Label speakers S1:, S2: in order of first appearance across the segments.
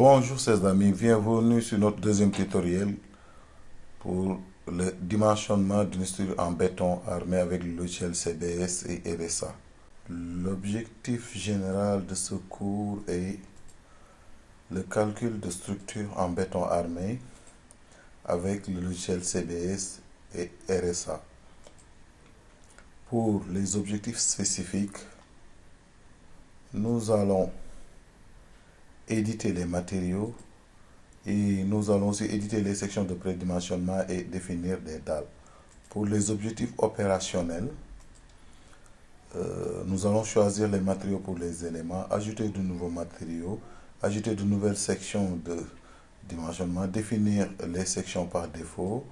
S1: Bonjour chers amis, bienvenue sur notre deuxième tutoriel pour le dimensionnement d'une structure en béton armé avec le logiciel CBS et RSA. L'objectif général de ce cours est le calcul de structure en béton armé avec le logiciel CBS et RSA. Pour les objectifs spécifiques, nous allons éditer les matériaux et nous allons aussi éditer les sections de prédimensionnement et définir des dalles. Pour les objectifs opérationnels, nous allons choisir les matériaux pour les éléments, ajouter de nouveaux matériaux, ajouter de nouvelles sections de dimensionnement, définir les sections par défaut,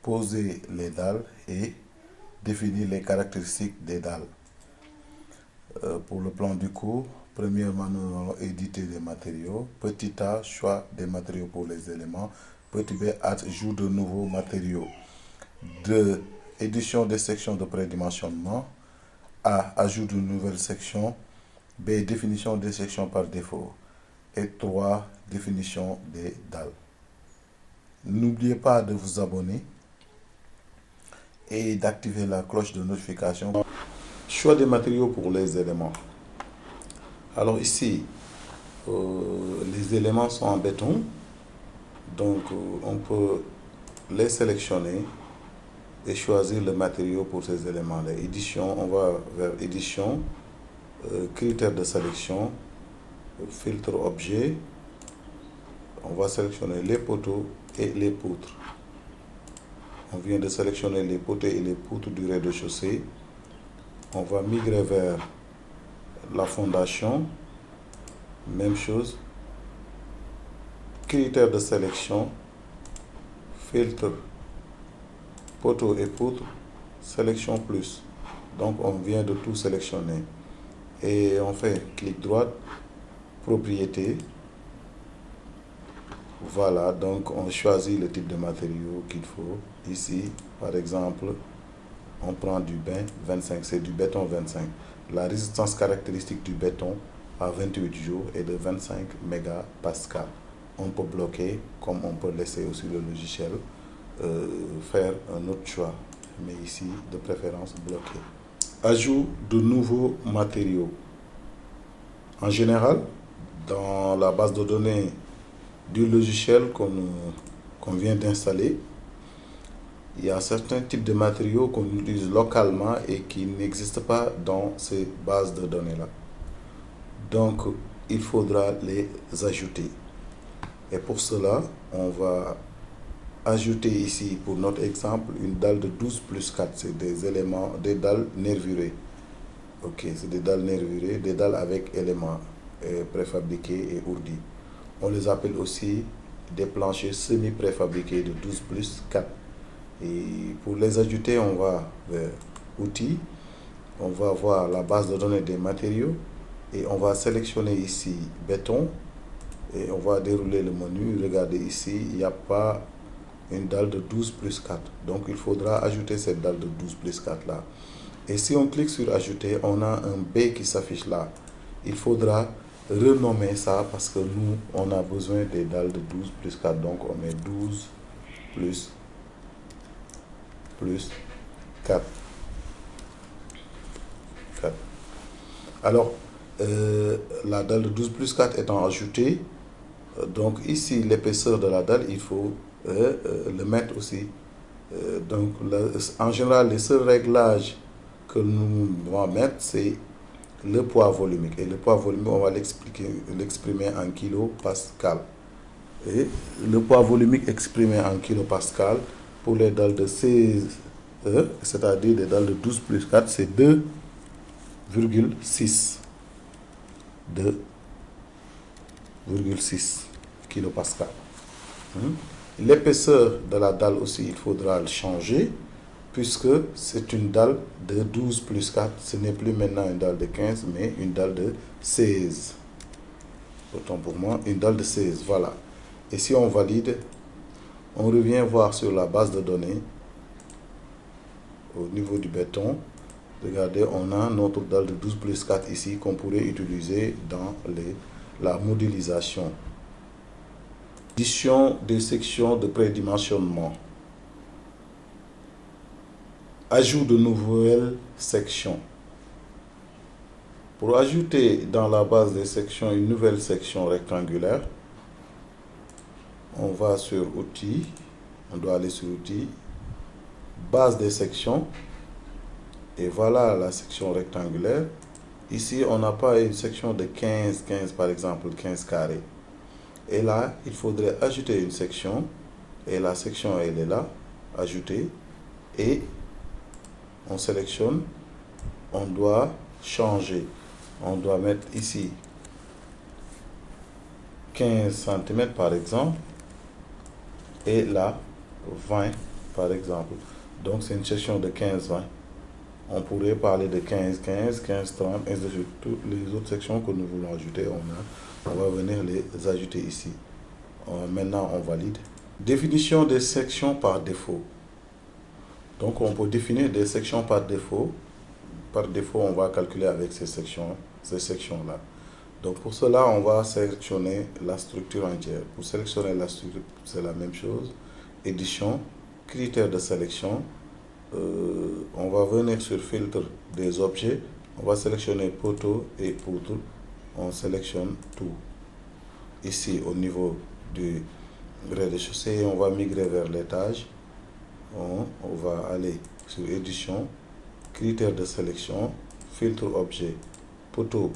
S1: poser les dalles et définir les caractéristiques des dalles. Pour le plan du cours, premièrement, nous allons éditer les matériaux. Petit a, choix des matériaux pour les éléments. Petit b, ajout de nouveaux matériaux. 2, édition des sections de prédimensionnement. A, ajout de nouvelles sections. B, définition des sections par défaut. Et 3, définition des dalles. N'oubliez pas de vous abonner et d'activer la cloche de notification. Choix des matériaux pour les éléments. Alors ici, les éléments sont en béton, donc on peut les sélectionner et choisir le matériau pour ces éléments-là. Édition, on va vers édition, critères de sélection, filtre objet, on va sélectionner les poteaux et les poutres. On vient de sélectionner les poteaux et les poutres du rez-de-chaussée. On va migrer vers la fondation, même chose, critères de sélection, filtre, poteau et poutre, sélection plus. Donc on vient de tout sélectionner et on fait clic droit, propriété. Voilà, donc on choisit le type de matériau qu'il faut. Ici, par exemple, on prend du bain 25, c'est du béton 25. La résistance caractéristique du béton à 28 jours est de 25 mégapascal. On peut bloquer, comme on peut laisser aussi le logiciel faire un autre choix. Mais ici, de préférence, bloquer. Ajout de nouveaux matériaux. En général, dans la base de données du logiciel qu'on vient d'installer, il y a certains types de matériaux qu'on utilise localement et qui n'existent pas dans ces bases de données-là. Donc, il faudra les ajouter. Et pour cela, on va ajouter ici, pour notre exemple, une dalle de 12 plus 4. C'est des éléments, des dalles nervurées. Ok, c'est des dalles nervurées, des dalles avec éléments préfabriqués et ourdis. On les appelle aussi des planchers semi-préfabriqués de 12 plus 4. Et pour les ajouter, on va vers outils, on va voir la base de données des matériaux et on va sélectionner ici béton et on va dérouler le menu. Regardez ici, il n'y a pas une dalle de 12 plus 4. Donc il faudra ajouter cette dalle de 12 plus 4 là. Et si on clique sur ajouter, on a un B qui s'affiche là. Il faudra renommer ça parce que nous, on a besoin des dalles de 12 plus 4. Donc on met 12 plus 4. Alors, la dalle de 12 plus 4 étant ajoutée, donc ici, l'épaisseur de la dalle, il faut le mettre aussi. Donc, en général, les seuls réglages que nous devons mettre, c'est le poids volumique. Et le poids volumique, on va l'exprimer en kilopascal. Et le poids volumique exprimé en kilopascal, pour les dalles de 16, c'est-à-dire des dalles de 12 plus 4, c'est 2,6 kilopascal. L'épaisseur de la dalle aussi, il faudra le changer, puisque c'est une dalle de 12 plus 4. Ce n'est plus maintenant une dalle de 15, mais une dalle de 16. Autant pour moi, une dalle de 16, voilà. Et si on valide, on revient voir sur la base de données, au niveau du béton. Regardez, on a notre dalle de 12 plus 4 ici qu'on pourrait utiliser dans la modélisation. Addition des sections de prédimensionnement. Ajout de nouvelles sections. Pour ajouter dans la base des sections une nouvelle section rectangulaire, on va sur Outils, on doit aller sur Outils, Base des sections, et voilà la section rectangulaire. Ici, on n'a pas une section de 15 par exemple, 15 carrés. Et là, il faudrait ajouter une section, et la section, elle est là, ajouter, et on sélectionne, on doit changer. On doit mettre ici 15 cm par exemple, et là 20 par exemple. Donc c'est une section de 15-20. On pourrait parler de 15-15, 15-30, ainsi de suite. Toutes les autres sections que nous voulons ajouter, on va venir les ajouter ici. Maintenant, on valide. Définition des sections par défaut. Donc on peut définir des sections par défaut. Par défaut, on va calculer avec ces sections-là. Donc pour cela, on va sélectionner la structure entière. Pour sélectionner la structure, c'est la même chose. Édition, critères de sélection. On va venir sur filtre des objets. On va sélectionner poteau et poutre. On sélectionne tout. Ici, au niveau du rez-de-chaussée, on va migrer vers l'étage. On va aller sur édition, critères de sélection, filtre objet, poteau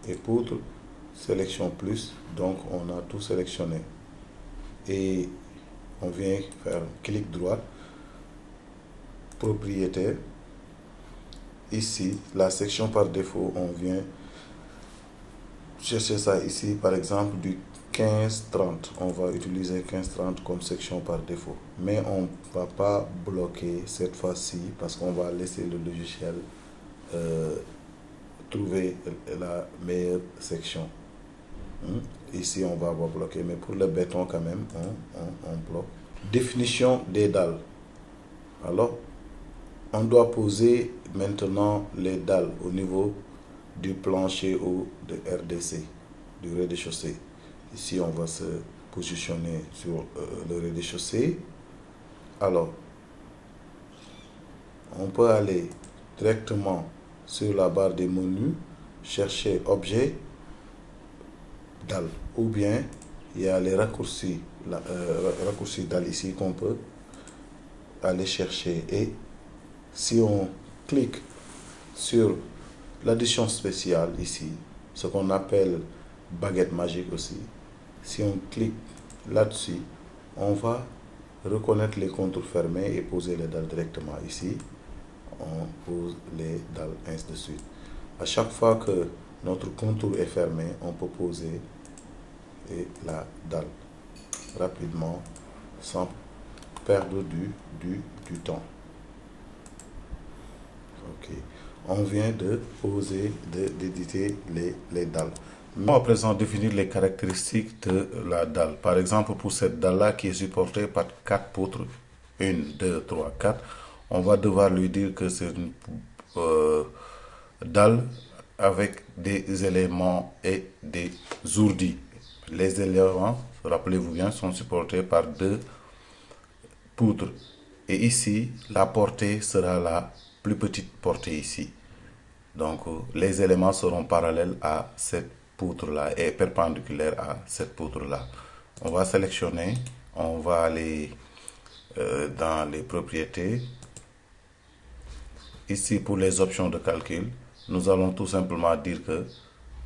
S1: et poutre, sélection plus. Donc on a tout sélectionné. Et on vient faire clic droit, propriétaire. Ici, la section par défaut, on vient chercher ça ici, par exemple du 15-30. On va utiliser 15-30 comme section par défaut. Mais on ne va pas bloquer cette fois-ci parce qu'on va laisser le logiciel trouver la meilleure section. Ici, on va bloquer, mais pour le béton, quand même, on bloque. Définition des dalles. Alors, on doit poser maintenant les dalles au niveau du plancher ou de RDC, du rez-de-chaussée. Ici, on va se positionner sur le rez-de-chaussée. Alors, on peut aller directement sur la barre des menus, chercher objet, dalle, ou bien il y a les raccourcis, raccourcis dalle ici qu'on peut aller chercher. Et si on clique sur l'addition spéciale ici, ce qu'on appelle baguette magique aussi, si on clique là-dessus, on va reconnaître les contours fermés et poser les dalles directement ici. On pose les dalles, ainsi de suite. À chaque fois que notre contour est fermé, on peut poser la dalle rapidement sans perdre du temps. Ok. On vient de poser, d'éditer les dalles. On va à présent définir les caractéristiques de la dalle. Par exemple, pour cette dalle-là qui est supportée par 4 poutres, 1, 2, 3, 4, on va devoir lui dire que c'est une dalle avec des éléments et des ourdis. Les éléments, rappelez-vous bien, sont supportés par 2 poutres. Et ici, la portée sera la plus petite portée ici. Donc, les éléments seront parallèles à cette poutre-là et perpendiculaires à cette poutre-là. On va sélectionner, on va aller dans les propriétés. Ici, pour les options de calcul, nous allons tout simplement dire que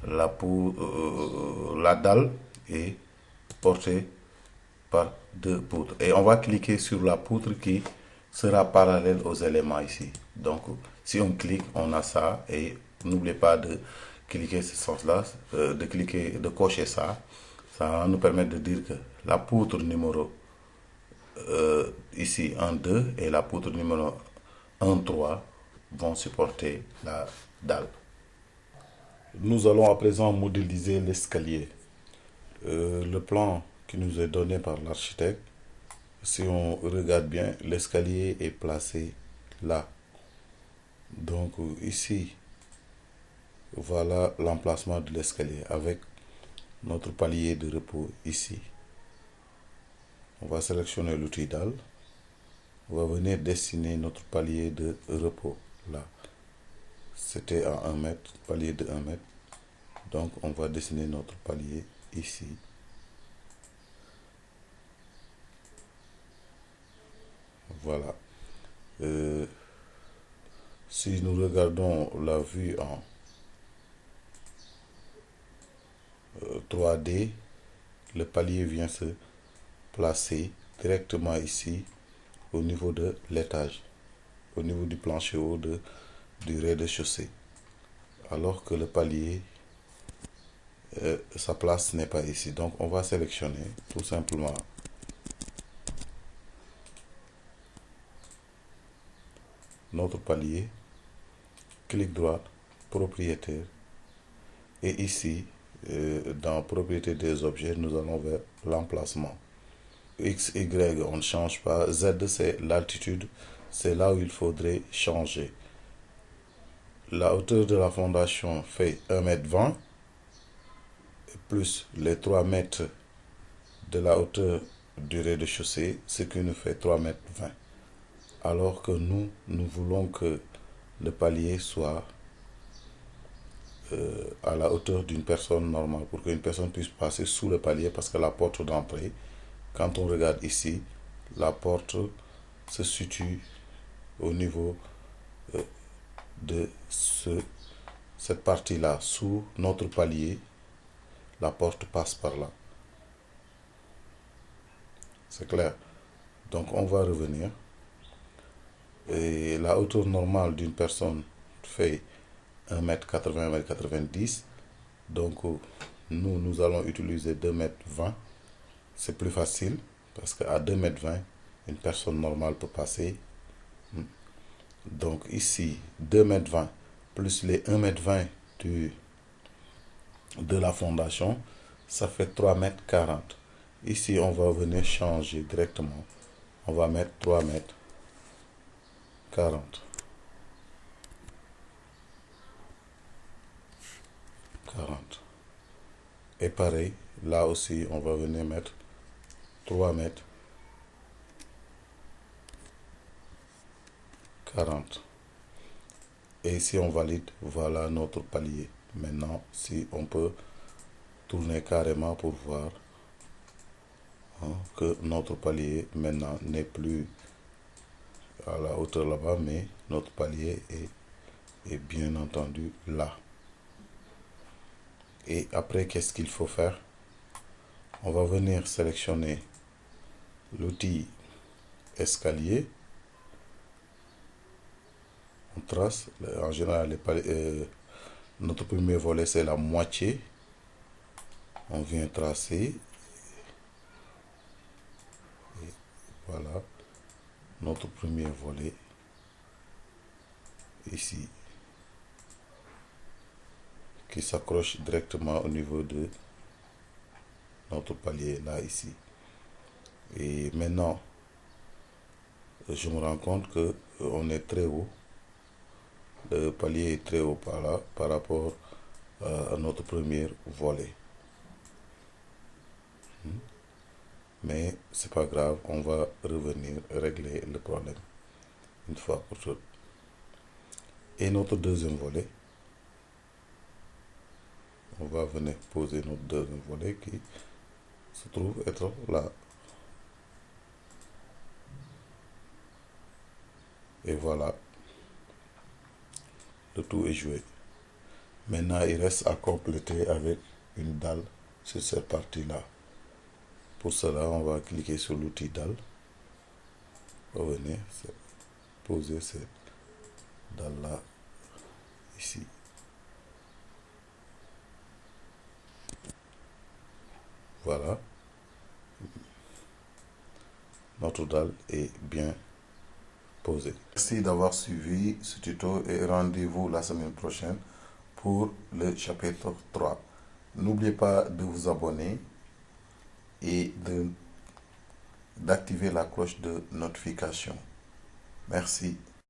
S1: la dalle est portée par 2 poutres. Et on va cliquer sur la poutre qui sera parallèle aux éléments ici. Donc, si on clique, on a ça. Et n'oubliez pas de cliquer ce sens-là, de cocher ça. Ça va nous permettre de dire que la poutre numéro ici 1-2 et la poutre numéro 1-3 vont supporter la dalle. Nous allons à présent modéliser l'escalier. Le plan qui nous est donné par l'architecte, si on regarde bien, l'escalier est placé là. Donc ici, voilà l'emplacement de l'escalier avec notre palier de repos ici. On va sélectionner l'outil dalle. On va venir dessiner notre palier de repos. Là, c'était à 1 mètre, palier de 1 mètre. Donc, on va dessiner notre palier ici. Voilà. Si nous regardons la vue en 3D, le palier vient se placer directement ici au niveau de l'étage, au niveau du plancher haut du rez-de-chaussée. Alors que le palier, sa place n'est pas ici. Donc on va sélectionner tout simplement notre palier, clic droit, propriétaire, et ici, dans propriété des objets, nous allons vers l'emplacement. X, Y, on ne change pas. Z, c'est l'altitude, c'est là où il faudrait changer. La hauteur de la fondation fait 1,20 m, plus les 3 mètres de la hauteur du rez-de-chaussée, ce qui nous fait 3,20 m. Alors que nous voulons que le palier soit à la hauteur d'une personne normale, pour qu'une personne puisse passer sous le palier, parce que la porte d'entrée, quand on regarde ici, la porte se situe au niveau de cette partie-là. Sous notre palier, la porte passe par là. C'est clair? Donc on va revenir. Et la hauteur normale d'une personne fait 1,80 m, 1,90 m. Donc nous allons utiliser 2,20 m. C'est plus facile parce qu'à 2,20 m, une personne normale peut passer. Donc ici, 2,20 m plus les 1,20 m de la fondation, ça fait 3,40 m. Ici, on va venir changer directement. On va mettre 3,40 m. 40. Et pareil, là aussi, on va venir mettre 3,40 m. Et ici, on valide. Voilà notre palier. Maintenant, si on peut tourner carrément pour voir que notre palier maintenant n'est plus à la hauteur là-bas, mais notre palier est bien entendu là. Et après, qu'est-ce qu'il faut faire? On va venir sélectionner l'outil escalier. On trace. En général, notre premier volet, c'est la moitié. On vient tracer. Et voilà notre premier volet ici, qui s'accroche directement au niveau de notre palier là ici. Et maintenant, je me rends compte que on est très haut. Le palier est très haut par là, par rapport à notre premier volet. Mais c'est pas grave, on va revenir régler le problème une fois pour toutes. Et notre deuxième volet, on va venir poser notre deuxième volet qui se trouve être là. Et voilà, le tout est joué. Maintenant, il reste à compléter avec une dalle sur cette partie-là. Pour cela, on va cliquer sur l'outil dalle. On va venir poser cette dalle-là ici. Voilà. Notre dalle est bien posée. Merci d'avoir suivi ce tuto et rendez-vous la semaine prochaine pour le chapitre 3. N'oubliez pas de vous abonner et d'activer la cloche de notification. Merci.